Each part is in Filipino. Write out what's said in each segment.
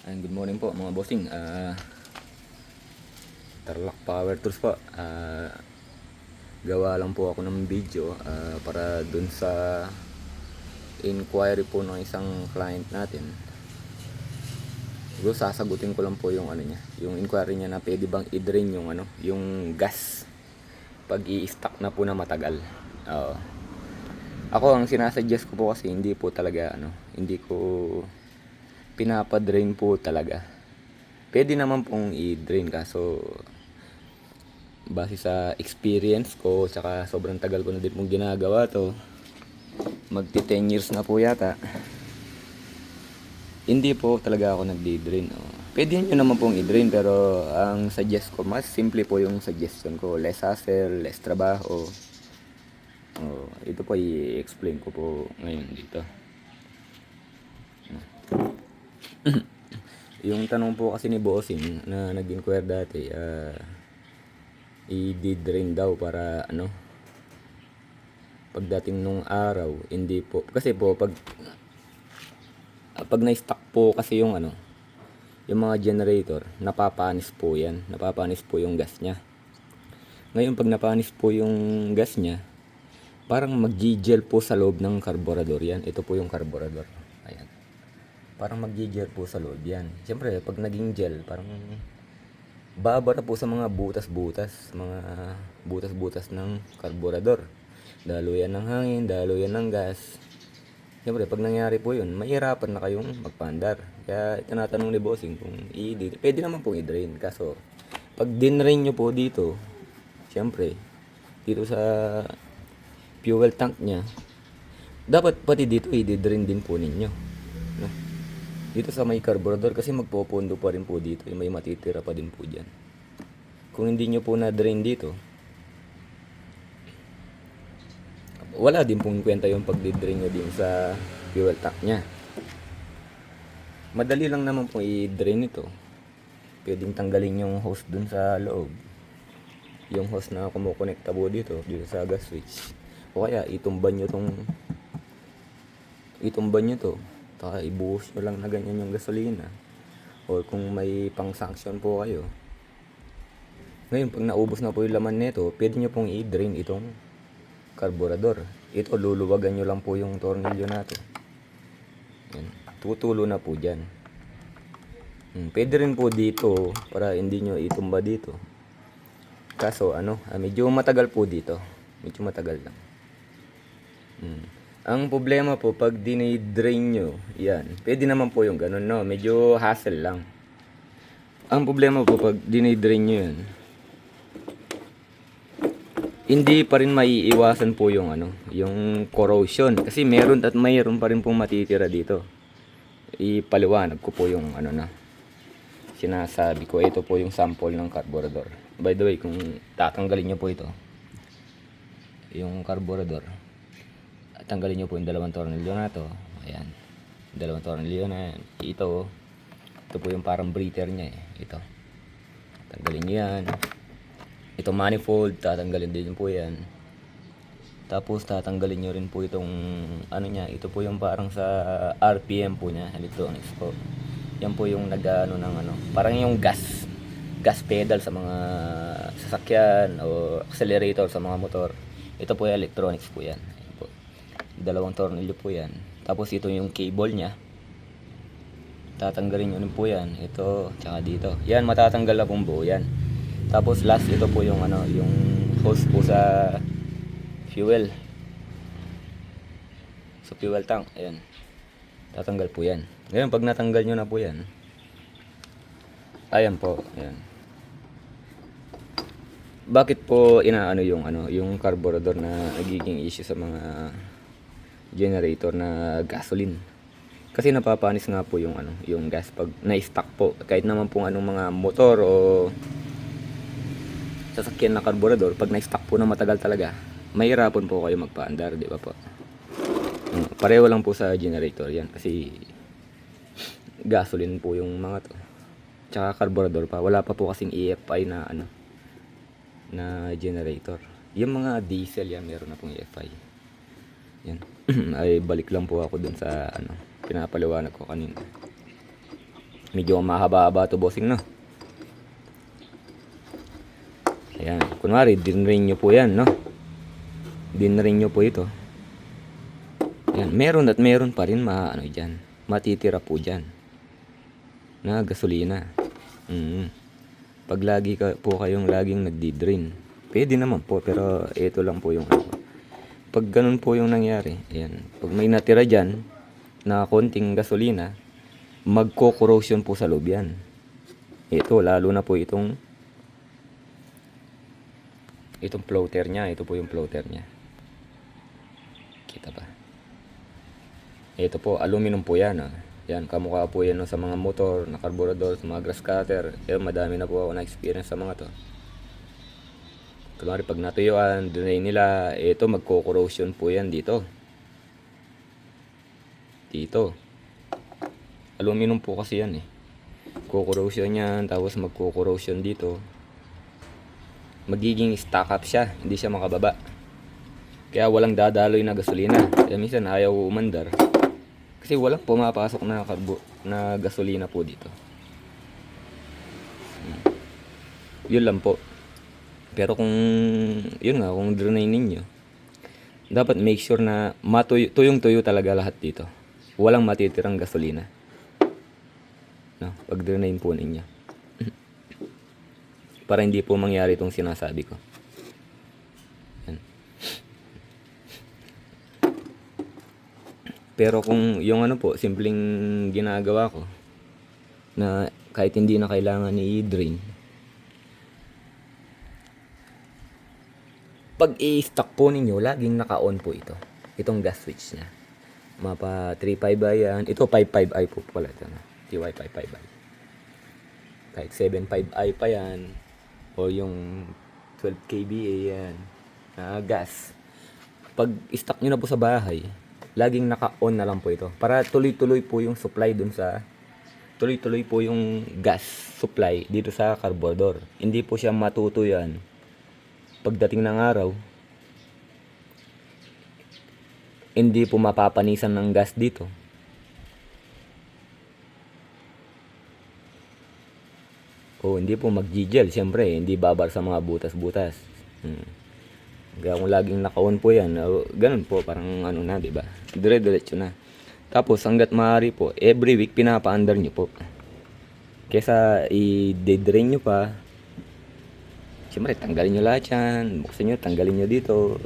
Good morning po mga bossing. Tarlac Power Tools po. Gawa lang po ako ng video para dun sa inquiry po ng isang client natin. Siguro sasagutin ko lang po yung ano niya, yung inquiry niya na pwede bang i-drain yung yung gas pag i-stack na po na matagal. Ako ang sinasuggest ko po kasi hindi po talaga hindi ko pinapa-drain po talaga. Pwede naman pong i-drain kaso base sa experience ko tsaka sobrang tagal ko na din pong ginagawa to, magti 10 years na po yata, hindi po talaga ako nagdi-drain. Pwede nyo naman pong i-drain pero ang suggest ko, mas simple po yung suggestion ko, less hassle, less trabaho. Ito po i-explain ko po ngayon dito. Yung tanong po kasi ni bossing na nag-inquire dati, i-drain daw para pagdating nung araw, hindi po kasi po pag na-stuck po kasi yung yung mga generator, napapanis po yung gas niya. Ngayon pag napanis po yung gas niya, parang mag-gel po sa loob ng carburetor yan. Ito po yung carburetor, ayan, parang mag-gel po sa loob yan. Siyempre pag naging gel, parang babara po sa mga butas-butas ng carburetor. Dalo yan ng hangin, dalo yan ng gas. Siyempre pag nangyari po yun, mahirapan na kayong magpaandar. Kaya tinatanong ni bossing kung pwede naman pong i-drain. Kaso pag dinrain nyo po dito, siyempre dito sa fuel tank nya, dapat pati dito i-drain din po ninyo, no? Dito sa may carburetor kasi magpopondo pa rin po dito, may matitira pa din po dyan. Kung hindi nyo po na-drain dito, wala din pong kwenta yung pag-drain nyo din sa fuel tank nya. Madali lang naman pong i-drain ito. Pwedeng tanggalin yung hose dun sa loob, yung hose na kumukonekta po dito sa gas switch, o kaya itumban nyo to, taka ibuhos nyo lang na ganyan yung gasolina, or kung may pang sanction po kayo. Ngayon pag naubos na po yung laman nito, pwede nyo pong i-drain itong carburetor. Ito, luluwagan nyo lang po yung tornilyo natin. Yan, tutulo na po dyan. Pwede rin po dito para hindi nyo itumba dito. Kaso medyo matagal po dito. Medyo matagal lang. Ang problema po pag dinidrain nyo, yan, pwede naman po yung ganun, no? Medyo hassle lang. Ang problema po pag dinidrain nyo yan, hindi pa rin maiiwasan po yung yung corrosion. Kasi mayroon pa rin pong matitira dito. Ipaliwanag ko po yung sinasabi ko. Ito po yung sample ng carburetor. By the way, kung tatanggalin nyo po ito, yung carburetor, tanggalin nyo po yung dalawang tornilyo na to. Ayan, dalawang tornilyo na yan. Ito po yung parang breather nya Ito, tanggalin nyo yan. Ito manifold, tatanggalin din po yan. Tapos tatanggalin nyo rin po itong nya. Ito po yung parang sa RPM po nya, electronics po. Yan po yung parang yung gas pedal sa mga sasakyan o accelerator sa mga motor. Ito po yung electronics po yan. Dalawang tornilyo po yan. Tapos ito yung cable nya, tatanggalin nyo rin po yan. Ito, tsaka dito. Yan, matatanggal na pong buo yan. Tapos last, ito po yung yung hose po sa fuel. Sa fuel tank. Ayan. Tatanggal po yan. Ngayon, pag natanggal nyo na po yan, ayan po. Ayan. Bakit po yung carburetor na nagiging issue sa mga generator na gasoline? Kasi napapanis nga po yung yung gas pag na-stuck po. Kahit naman po mga motor o sasakyan na carburetor, pag na-stuck po na matagal talaga, mahirapan po kayo magpaandar, di ba po? Pareho lang po sa generator yan kasi gasoline po yung mga to. Tsaka carburetor pa. Wala pa po kasing EFI na na generator. Yung mga diesel yan, meron na pong EFI. Yan. Ay balik lang po ako dun sa Pinapaliwanag ko kanina. Medyo mahaba-haba to, bossing, no? Ayan. Kunwari, dinrain nyo po yan, no? Dinrain nyo po ito. Ayan. Meron at meron pa rin dyan. Matitira po dyan na gasolina. Pag lagi po kayong laging nagdi-drain, pwede naman po, pero ito lang po yung pag ganun po yung nangyari, ayan, pag may natira dyan na konting gasolina, magko-corrosion po sa loob yan. Ito, lalo na po itong floater nya. Ito po yung floater nya. Kita ba? Ito po, aluminum po yan. Yan, kamukha po yan sa mga motor, na carburetor, sa mga grass cutter. Madami na po ako na-experience sa mga to. Kunwari pag natuyuan, drain nila, ito magko-corrosion po yan dito. Dito. Aluminum po kasi yan eh. Corrosion yan, tapos magko-corrosion dito. Magiging stack up siya, hindi siya makababa. Kaya walang dadaloy na gasolina. Kaya minsan ayaw umandar. Kasi walang pumapasok na gasolina po dito. Yun lang po. Pero kung yun nga, kung drain ninyo, dapat make sure na tuyong-tuyo talaga lahat dito. Walang matitirang gasolina. No, pag drain po ninyo. Para hindi po mangyari itong sinasabi ko. Yan. Pero kung yung simpleng ginagawa ko, na kahit hindi na kailangan i-drain, pag i-stock po ninyo, laging naka-on po ito. Itong gas switch niya. Mapa 3.5i yan. Ito 5.5i po pala ito. TY 5.5i. Kahit 7.5i pa yan. O yung 12 kVA yan. Gas. Pag i-stock nyo na po sa bahay, laging naka-on na lang po ito. Para tuloy-tuloy po yung supply dun sa... Tuloy-tuloy po yung gas supply dito sa carburetor. Hindi po siya matutuyan. Pagdating ng araw, hindi po mapapanisan ng gas dito. O hindi po mag-gel, siyempre, hindi babar sa mga butas-butas. Kaya kung laging naka-on po yan, ganun po, parang diba? Dire-diretso na. Tapos, hanggat maaari po, every week, pinapa-under nyo po. Kesa i-drain nyo pa, siyempre, tanggalin nyo lahat yan. Buksan nyo, tanggalin nyo dito.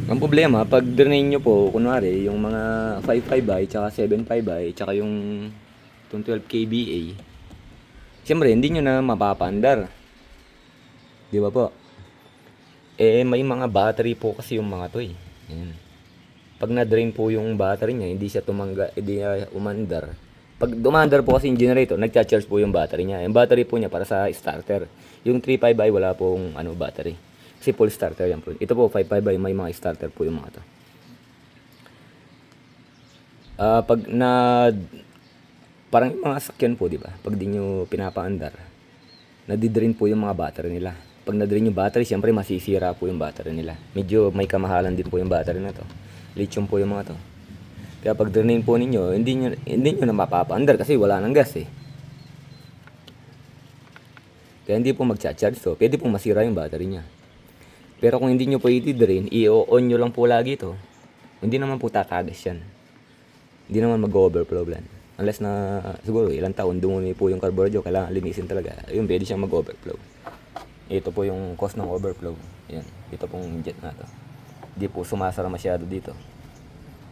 Ang problema, pag drain nyo po, kunwari, yung mga 5.5i, tsaka 7.5i, tsaka yung 12 kVA, siyempre, hindi nyo na mapapandar. Di ba po? May mga battery po kasi yung mga to eh. Ayan. Pag na-drain po yung battery niya, hindi siya umandar. Pag dumandar po kasi yung generator, nagcha-charge po yung battery niya. Yung battery po niya para sa starter. Yung 3.5i wala pong battery. Kasi full starter yan po. Ito po 5.5i may mga starter po yung mga to. Parang yung mga sakyan po, di ba? Pag di nyo pinapaandar, nadidrain po yung mga battery nila. Pag na-drain yung battery, siyempre masisira po yung battery nila. Medyo may kamahalan din po yung battery na to. Lithium po yung mga to. Kaya pag drain po ninyo, hindi nyo na mapapa-under kasi wala nang gas eh. Kaya hindi po magcha-charge to. Pwede po masira yung battery niya. Pero kung hindi nyo po i-drain, i-on nyo lang po lagi to. Hindi naman po tatagas yan. Hindi naman mag-overflow yan. Unless na siguro ilang taon dumumi po yung carburetor, kailangan linisin talaga. Ayun, pwede siyang mag-overflow. Ito po yung cause ng overflow. Yan. Ito pong jet na to. Hindi po sumasara masyado dito.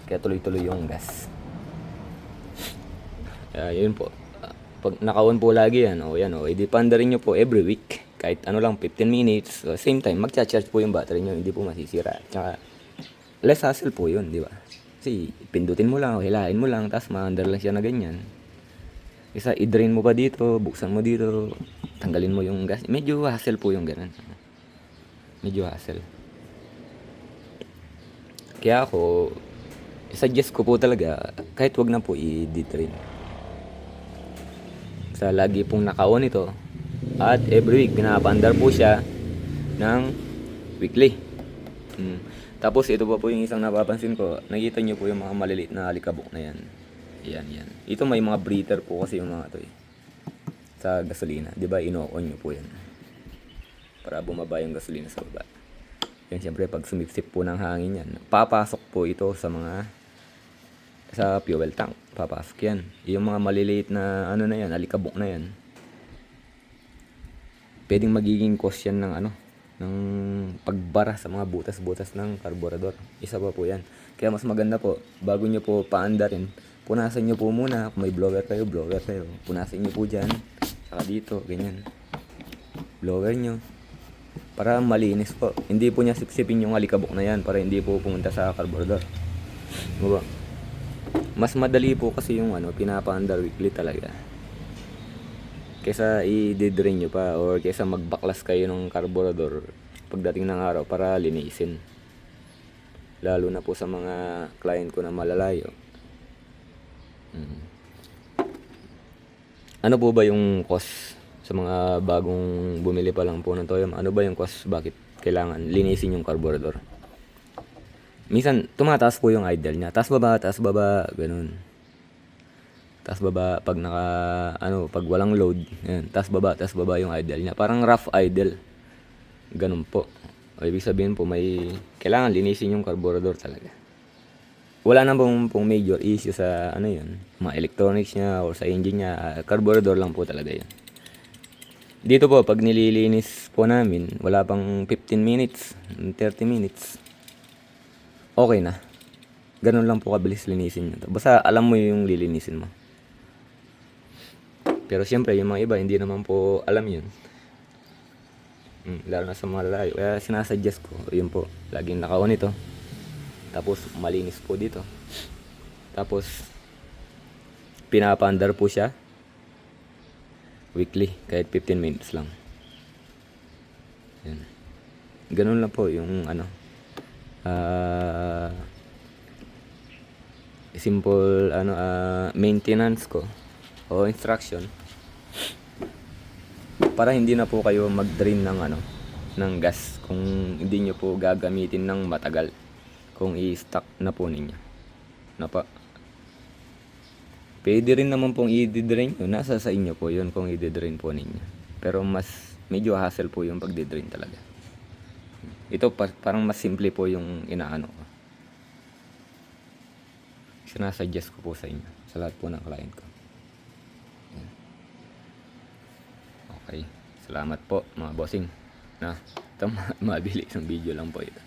Kaya tuloy-tuloy yung gas. Yun po. Pag naka-on po lagi yan, i-depanda rin nyo po every week. Kahit lang, 15 minutes. Same time, magcha-charge po yung battery nyo. Hindi po masisira. Tsaka, less hassle po yun, di ba? Kasi, pindutin mo lang, hilahin mo lang, tapos ma-under lang siya na ganyan. Isa, i-drain mo pa dito, buksan mo dito, tanggalin mo yung gas. Medyo hassle po yung ganun. Medyo hassle. Kaya ako, suggest ko po talaga, kahit wag na po i-drain. Sa lagi pong naka-on ito, at every week, pinapandar po siya ng weekly. Tapos ito pa po yung isang napapansin ko. Nakita nyo po yung mga maliliit na alikabok na yan. Yan. Ito may mga breather po kasi yung mga to eh. Sa gasolina. Di ba ino-on nyo po yan. Para bumaba yung gasolina sa baba. Yan syempre pag sumipsip po ng hangin yan. Papasok po ito sa fuel tank. Papasok yan. Yung mga maliliit na ano na yan. Alikabok na yan. Pwedeng magiging cause yan ng pagbara sa mga butas-butas ng karburador. Isa pa po yan. Kaya mas maganda po, bago nyo po paandarin, punasan nyo po muna. Kung may blower kayo. Punasan nyo po dyan. Saka dito, ganyan. Blower nyo. Para malinis po. Hindi po niya sipsipin yung alikabok na yan para hindi po pumunta sa karburador. Diba? Mas madali po kasi yung pinapaandar weekly talaga. Kesa i-drain nyo pa or kesa magbaklas kayo ng karburador pagdating ng araw para linisin. Lalo na po sa mga client ko na malalayo. Ano po ba yung cost sa mga bagong bumili pa lang po ng Toyota? Ano ba yung cost? Bakit kailangan linisin yung karburador? Minsan tumataas po yung idle niya. Taas baba, ganun. Taas baba pag pag walang load, yan, taas baba yung idle niya. Parang rough idle. Ganun po. O, ibig sabihin po may kailangan linisin yung carburetor talaga. Wala na pong major issue sa yun, mga electronics niya or sa engine niya, carburetor lang po talaga yun. Dito po pag nililinis po namin, wala pang 15 minutes, 30 minutes. Okay na. Ganun lang po kabilis linisin nyo. Basta alam mo yung lilinisin mo. Pero siyempre, yung mga iba, hindi naman po alam yun. Lalo na sa mga lalayo. Kaya sinasuggest ko, yun po, laging naka-on ito. Tapos, malinis po dito. Tapos, pinapaandar po siya. Weekly, kahit 15 minutes lang. Yan. Ganun lang po yung simple maintenance ko o instruction para hindi na po kayo mag-drain ng gas kung hindi nyo po gagamitin ng matagal kung i-stock na po ninyo pwede rin naman pong i-drain nyo, nasa sa inyo po yun kung i-drain po ninyo, pero mas medyo hassle po yung pag-drain talaga. Ito parang mas simple po yung inaano ko. Sinasuggest ko po sa inyo, sa lahat po ng client ko. Okay, salamat po mga bossing. Ito mabilis ng video lang po ito.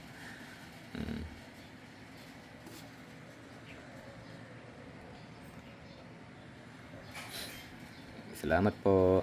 Salamat po.